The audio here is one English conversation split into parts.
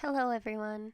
Hello everyone!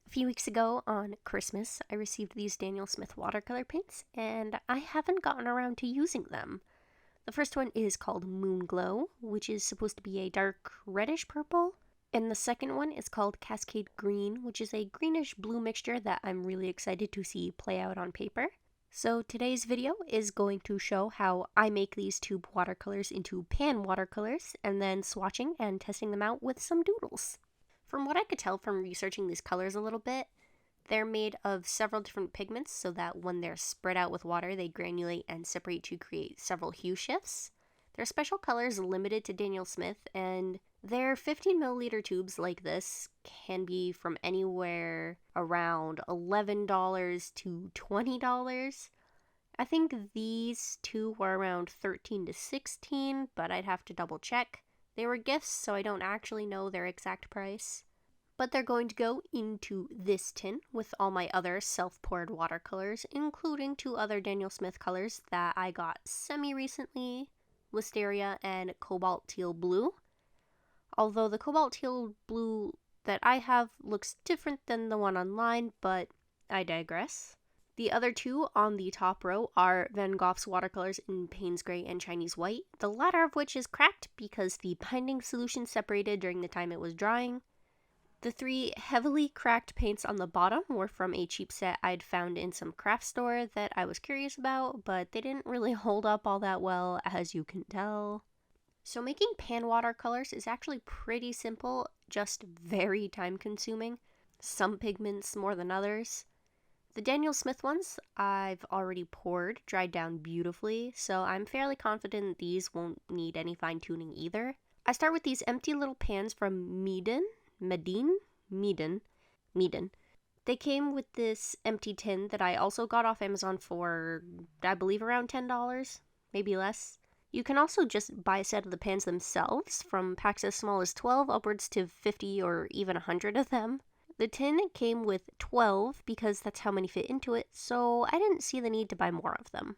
A few weeks ago on Christmas, I received these Daniel Smith watercolor paints, and I haven't gotten around to using them. The first one is called Moonglow, which is supposed to be a dark reddish purple, and the second one is called Cascade Green, which is a greenish blue mixture that I'm really excited to see play out on paper. So today's video is going to show how I make these tube watercolors into pan watercolors, and then swatching and testing them out with some doodles. From what I could tell from researching these colors a little bit, they're made of several different pigments so that when they're spread out with water, they granulate and separate to create several hue shifts. They're special colors limited to Daniel Smith, and their 15 milliliter tubes like this can be from anywhere around $11 to $20. I think these two were around $13 to $16, but I'd have to double check. They were gifts, so I don't actually know their exact price. But they're going to go into this tin with all my other self-poured watercolors, including two other Daniel Smith colors that I got semi-recently, Wisteria and Cobalt Teal Blue. Although the Cobalt Teal Blue that I have looks different than the one online, but I digress. The other two on the top row are Van Gogh's watercolors in Payne's Gray and Chinese White, the latter of which is cracked because the binding solution separated during the time it was drying. The three heavily cracked paints on the bottom were from a cheap set I'd found in some craft store that I was curious about, but they didn't really hold up all that well, as you can tell. So making pan watercolors is actually pretty simple, just very time consuming. Some pigments more than others. The Daniel Smith ones I've already poured, dried down beautifully, so I'm fairly confident these won't need any fine tuning either. I start with these empty little pans from Meeden. They came with this empty tin that I also got off Amazon for, I believe, around $10, maybe less. You can also just buy a set of the pans themselves, from packs as small as 12 upwards to 50 or even 100 of them. The tin came with 12 because that's how many fit into it, so I didn't see the need to buy more of them.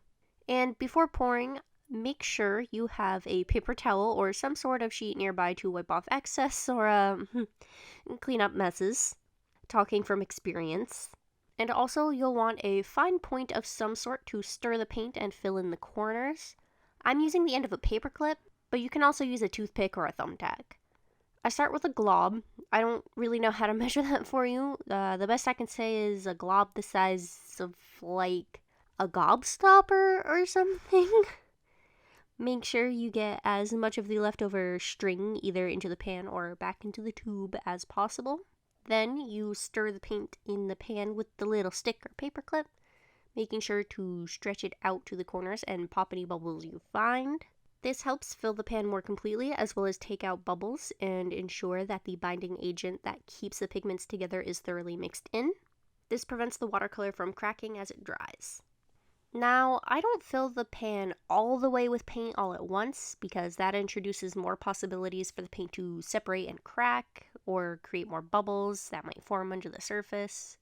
And before pouring, make sure you have a paper towel or some sort of sheet nearby to wipe off excess or clean up messes. Talking from experience. And also, you'll want a fine point of some sort to stir the paint and fill in the corners. I'm using the end of a paper clip, but you can also use a toothpick or a thumbtack. I start with a glob. I don't really know how to measure that for you. The best I can say is a glob the size of, like, a gobstopper or something. Make sure you get as much of the leftover string either into the pan or back into the tube as possible. Then you stir the paint in the pan with the little stick or paper clip, making sure to stretch it out to the corners and pop any bubbles you find. This helps fill the pan more completely, as well as take out bubbles and ensure that the binding agent that keeps the pigments together is thoroughly mixed in. This prevents the watercolor from cracking as it dries. Now, I don't fill the pan all the way with paint all at once, because that introduces more possibilities for the paint to separate and crack, or create more bubbles that might form under the surface.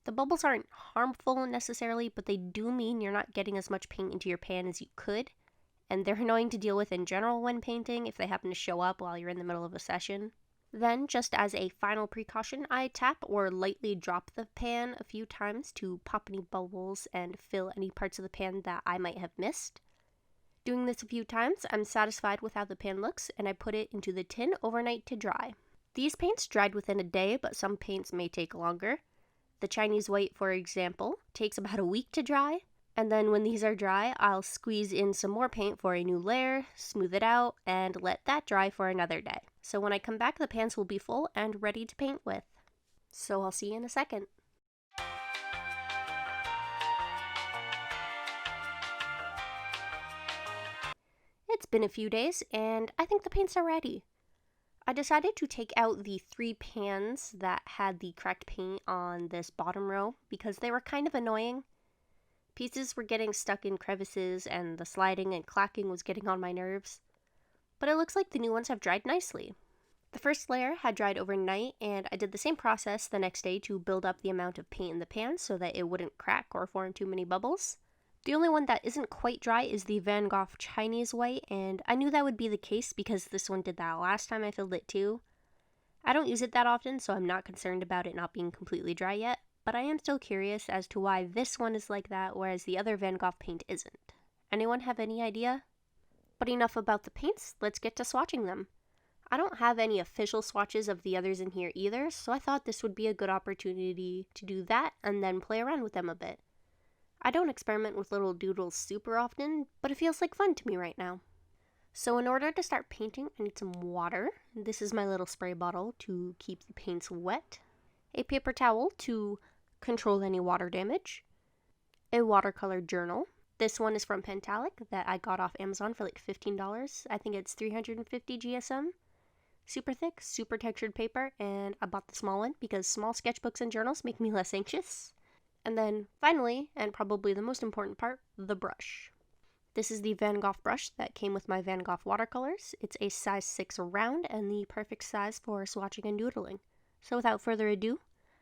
The bubbles aren't harmful necessarily, but they do mean you're not getting as much paint into your pan as you could. And they're annoying to deal with in general when painting if they happen to show up while you're in the middle of a session. Then, just as a final precaution, I tap or lightly drop the pan a few times to pop any bubbles and fill any parts of the pan that I might have missed. Doing this a few times, I'm satisfied with how the pan looks, and I put it into the tin overnight to dry. These paints dried within a day, but some paints may take longer. The Chinese White, for example, takes about a week to dry. And then when these are dry, I'll squeeze in some more paint for a new layer, smooth it out, and let that dry for another day. So when I come back, the pans will be full and ready to paint with. So I'll see you in a second. It's been a few days, and I think the paints are ready. I decided to take out the 3 pans that had the cracked paint on this bottom row because they were kind of annoying. Pieces were getting stuck in crevices, and the sliding and clacking was getting on my nerves. But it looks like the new ones have dried nicely. The first layer had dried overnight, and I did the same process the next day to build up the amount of paint in the pan so that it wouldn't crack or form too many bubbles. The only one that isn't quite dry is the Van Gogh Chinese White, and I knew that would be the case because this one did that last time I filled it too. I don't use it that often, so I'm not concerned about it not being completely dry yet, but I am still curious as to why this one is like that, whereas the other Van Gogh paint isn't. Anyone have any idea? But enough about the paints, let's get to swatching them. I don't have any official swatches of the others in here either, so I thought this would be a good opportunity to do that and then play around with them a bit. I don't experiment with little doodles super often, but it feels like fun to me right now. So in order to start painting, I need some water. This is my little spray bottle to keep the paints wet. A paper towel to control any water damage. A watercolor journal. This one is from Pentalic that I got off Amazon for like $15. I think it's 350 GSM. Super thick, super textured paper, and I bought the small one because small sketchbooks and journals make me less anxious. And then finally, and probably the most important part, the brush. This is the Van Gogh brush that came with my Van Gogh watercolors. It's a size 6 round and the perfect size for swatching and doodling. So without further ado,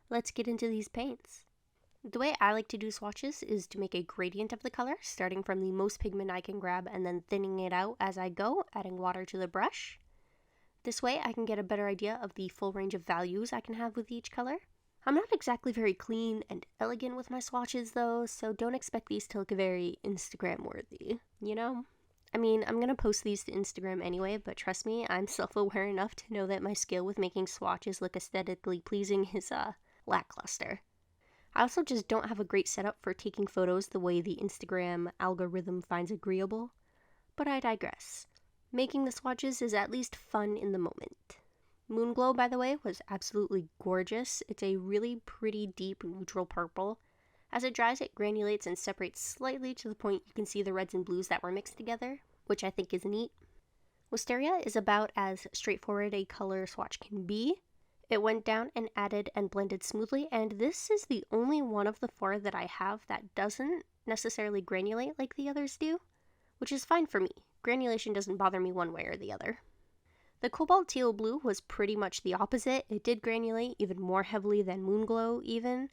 let's get into these paints. The way I like to do swatches is to make a gradient of the color, starting from the most pigment I can grab and then thinning it out as I go, adding water to the brush. This way I can get a better idea of the full range of values I can have with each color. I'm not exactly very clean and elegant with my swatches though, so don't expect these to look very Instagram worthy, you know? I mean, I'm gonna post these to Instagram anyway, but trust me, I'm self-aware enough to know that my skill with making swatches look aesthetically pleasing is lackluster. I also just don't have a great setup for taking photos the way the Instagram algorithm finds agreeable, but I digress. Making the swatches is at least fun in the moment. Moonglow, by the way, was absolutely gorgeous. It's a really pretty deep neutral purple. As it dries, it granulates and separates slightly to the point you can see the reds and blues that were mixed together, which I think is neat. Wisteria is about as straightforward a color swatch can be. It went down and added and blended smoothly, and this is the only one of the 4 that I have that doesn't necessarily granulate like the others do, which is fine for me. Granulation doesn't bother me one way or the other. The cobalt teal blue was pretty much the opposite. It did granulate even more heavily than Moonglow even.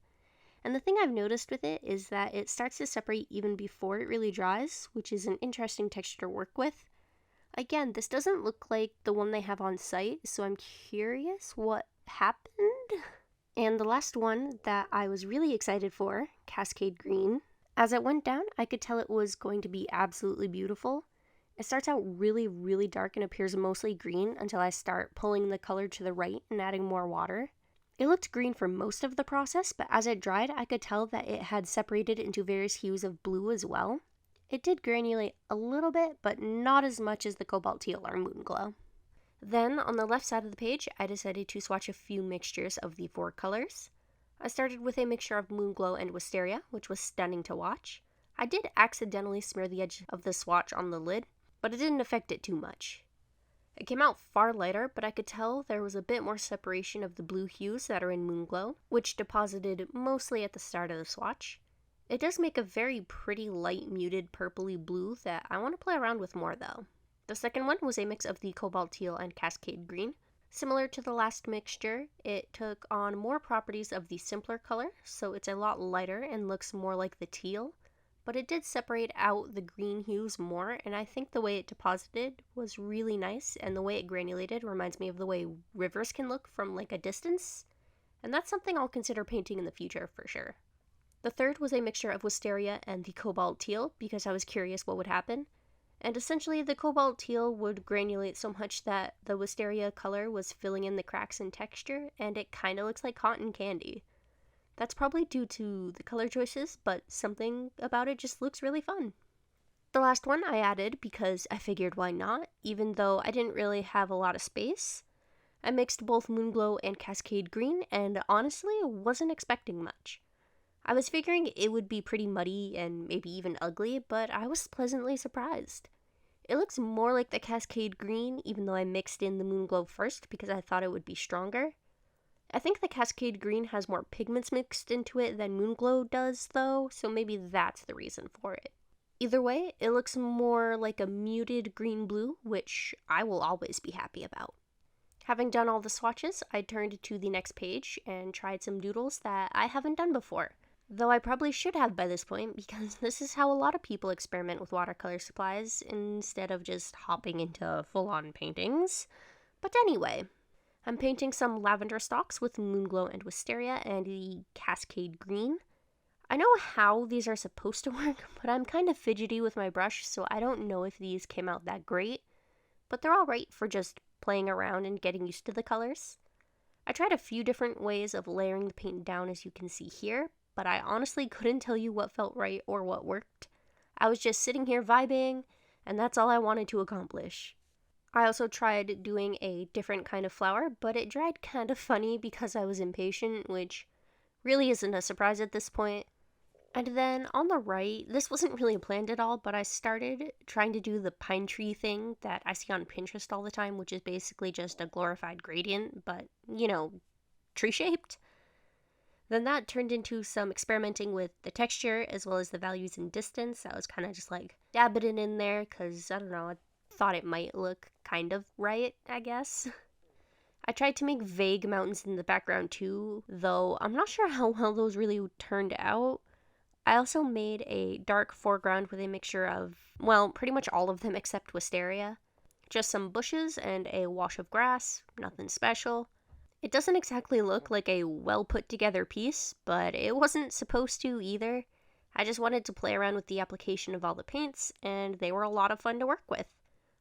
And the thing I've noticed with it is that it starts to separate even before it really dries, which is an interesting texture to work with. Again, this doesn't look like the one they have on site, so I'm curious what happened. And the last one that I was really excited for, Cascade Green. As it went down, I could tell it was going to be absolutely beautiful. It starts out really, really dark and appears mostly green until I start pulling the color to the right and adding more water. It looked green for most of the process, but as it dried, I could tell that it had separated into various hues of blue as well. It did granulate a little bit, but not as much as the cobalt teal or Moonglow. Then, on the left side of the page, I decided to swatch a few mixtures of the 4 colors. I started with a mixture of Moonglow and Wisteria, which was stunning to watch. I did accidentally smear the edge of the swatch on the lid, but it didn't affect it too much. It came out far lighter, but I could tell there was a bit more separation of the blue hues that are in Moonglow, which deposited mostly at the start of the swatch. It does make a very pretty light muted purpley blue that I want to play around with more though. The second one was a mix of the cobalt teal and cascade green. Similar to the last mixture, it took on more properties of the simpler color, so it's a lot lighter and looks more like the teal. But it did separate out the green hues more, and I think the way it deposited was really nice, and the way it granulated reminds me of the way rivers can look from like a distance, and that's something I'll consider painting in the future for sure. The third was a mixture of Wisteria and the cobalt teal, because I was curious what would happen, and essentially the cobalt teal would granulate so much that the Wisteria color was filling in the cracks in texture, and it kinda looks like cotton candy. That's probably due to the color choices, but something about it just looks really fun. The last one I added because I figured why not, even though I didn't really have a lot of space. I mixed both Moonglow and Cascade Green, and honestly wasn't expecting much. I was figuring it would be pretty muddy and maybe even ugly, but I was pleasantly surprised. It looks more like the Cascade Green, even though I mixed in the Moonglow first because I thought it would be stronger. I think the Cascade Green has more pigments mixed into it than Moonglow does, though, so maybe that's the reason for it. Either way, it looks more like a muted green-blue, which I will always be happy about. Having done all the swatches, I turned to the next page and tried some doodles that I haven't done before, though I probably should have by this point, because this is how a lot of people experiment with watercolor supplies, instead of just hopping into full-on paintings. But anyway, I'm painting some lavender stalks with Moonglow and Wisteria and the Cascade Green. I know how these are supposed to work, but I'm kind of fidgety with my brush, so I don't know if these came out that great, but they're alright for just playing around and getting used to the colors. I tried a few different ways of layering the paint down, as you can see here, but I honestly couldn't tell you what felt right or what worked. I was just sitting here vibing, and that's all I wanted to accomplish. I also tried doing a different kind of flower, but it dried kind of funny because I was impatient, which really isn't a surprise at this point. And then on the right, this wasn't really planned at all, but I started trying to do the pine tree thing that I see on Pinterest all the time, which is basically just a glorified gradient, but, tree-shaped. Then that turned into some experimenting with the texture as well as the values in distance. I was kind of just like dabbing it in there because, I don't know, I thought it might look kind of right, I guess. I tried to make vague mountains in the background too, though I'm not sure how well those really turned out. I also made a dark foreground with a mixture of, well, pretty much all of them except Wisteria. Just some bushes and a wash of grass, nothing special. It doesn't exactly look like a well put together piece, but it wasn't supposed to either. I just wanted to play around with the application of all the paints, and they were a lot of fun to work with.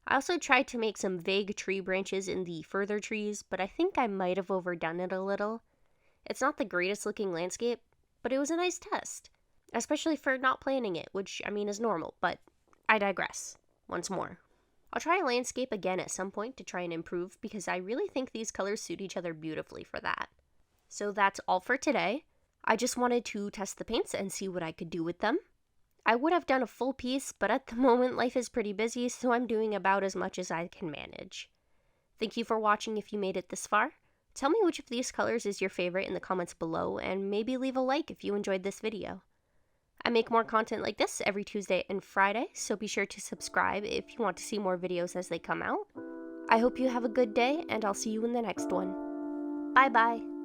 I also tried to make some vague tree branches in the further trees, but I think I might have overdone it a little. It's not the greatest looking landscape, but it was a nice test. Especially for not planning it, which, is normal, but I digress. Once more. I'll try a landscape again at some point to try and improve because I really think these colors suit each other beautifully for that. So that's all for today. I just wanted to test the paints and see what I could do with them. I would have done a full piece, but at the moment life is pretty busy, so I'm doing about as much as I can manage. Thank you for watching if you made it this far. Tell me which of these colors is your favorite in the comments below, and maybe leave a like if you enjoyed this video. I make more content like this every Tuesday and Friday, so be sure to subscribe if you want to see more videos as they come out. I hope you have a good day, and I'll see you in the next one. Bye bye!